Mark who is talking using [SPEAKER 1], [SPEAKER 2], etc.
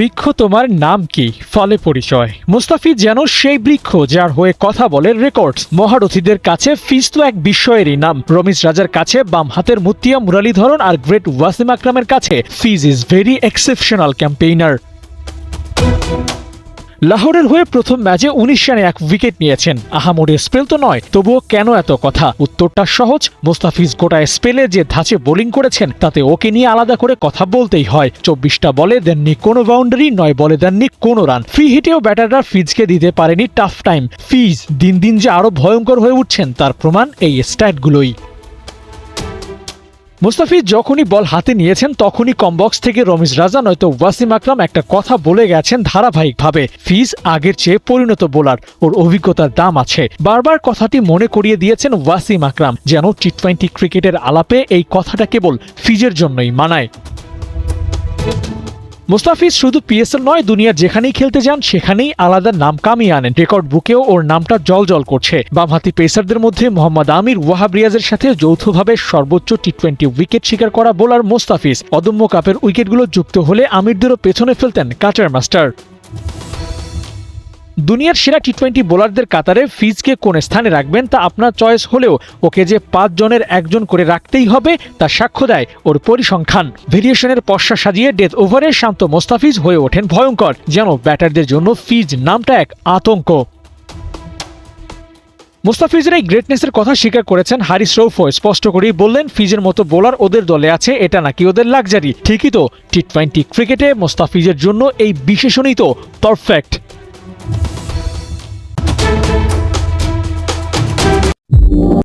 [SPEAKER 1] বৃক্ষ তোমার নাম কি, ফলে পরিচয়। মুস্তাফিজ যেন সেই বৃক্ষ যার হয়ে কথা বলে রেকর্ডস। মহারথীদের কাছে ফিজ তো এক বিস্ময়েরই নাম। রমিজ রাজার কাছে বাম হাতের মুতিয়া মুরালীধরন আর গ্রেট ওয়াসিম আকরামের কাছে ফিজ ইজ ভেরি এক্সেপশনাল ক্যাম্পেইনার। লাহোরের হয়ে প্রথম ম্যাচে ১৯ রানে ১ উইকেট নিয়েছেন। আহামরি স্পেল তো নয়, তবুও কেন এত কথা? উত্তরটা সহজ। মুস্তাফিজ গোটা স্পেলে যে ধাঁচে বোলিং করেছেন তাতে ওকে নিয়ে আলাদা করে কথা বলতেই হয়। ২৪টা বলে দেননি কোনো বাউন্ডারি, ৯ বলে দেননি কোনো রান। ফ্রি হিটেও ব্যাটাররা ফিজকে দিতে পারেনি টাফ টাইম। ফিজ দিন দিন যে আরো ভয়ঙ্কর হয়ে উঠছেন তার প্রমাণ এই স্ট্যাটগুলোই। মুস্তাফিজ যখনই বল হাতে নিয়েছেন তখনই কমবক্স থেকে রমিজ রাজা নয়তো ওয়াসিম আকরাম একটা কথা বলে গেছেন ধারাবাহিকভাবে। ফিজ আগের চেয়ে পরিণত বোলার, ওর অভিজ্ঞতার দাম আছে। বারবার কথাটি মনে করিয়ে দিয়েছেন ওয়াসিম আকরাম, যেন টি-20 ক্রিকেটের আলাপে এই কথাটা কেবল ফিজের জন্যই মানায়। মুস্তাফিজ শুধু পিএসএল নয়, দুনিয়ার যেখানেই খেলতে যান সেখানেই আলাদা নাম কামিয়ে আনেন। রেকর্ড বুকেও ওর নামটা জলজল করছে। বামহাতি পেসারদের মধ্যে মোহাম্মদ আমির, ওয়াহাব রিয়াজের সাথে যৌথভাবে সর্বোচ্চ টি-20 উইকেট শিকার করা বোলার মুস্তাফিজ। অদম্য কাপের উইকেটগুলো যুক্ত হলে আমিরদেরও পেছনে ফেলতেন কাটার মাস্টার। দুনিয়ার সেরা টি-20 বোলারদের কাতারে ফিজকে কোন স্থানে রাখবেন তা আপনার চয়েস হলেও ওকে যে ৫ জনের একজন করে রাখতেই হবে তা সাক্ষ্য দেয় ওর পরিসংখ্যান। ভেরিয়েশনের পশ্চা সাজিয়ে ডেথ ওভারে শান্ত মোস্তাফিজ হয়ে ওঠেন ভয়ঙ্কর, যেন ব্যাটারদের জন্য ফিজ নামটা এক আতঙ্ক। মুস্তাফিজের এই গ্রেটনেসের কথা স্বীকার করেছেন হারিস রৌফও। স্পষ্ট করেই বললেন, ফিজের মতো বোলার ওদের দলে আছে এটা নাকি ওদের লাক্সারি। ঠিকই তো, টি-20 ক্রিকেটে মুস্তাফিজের জন্য এই বিশেষণই তো পারফেক্ট।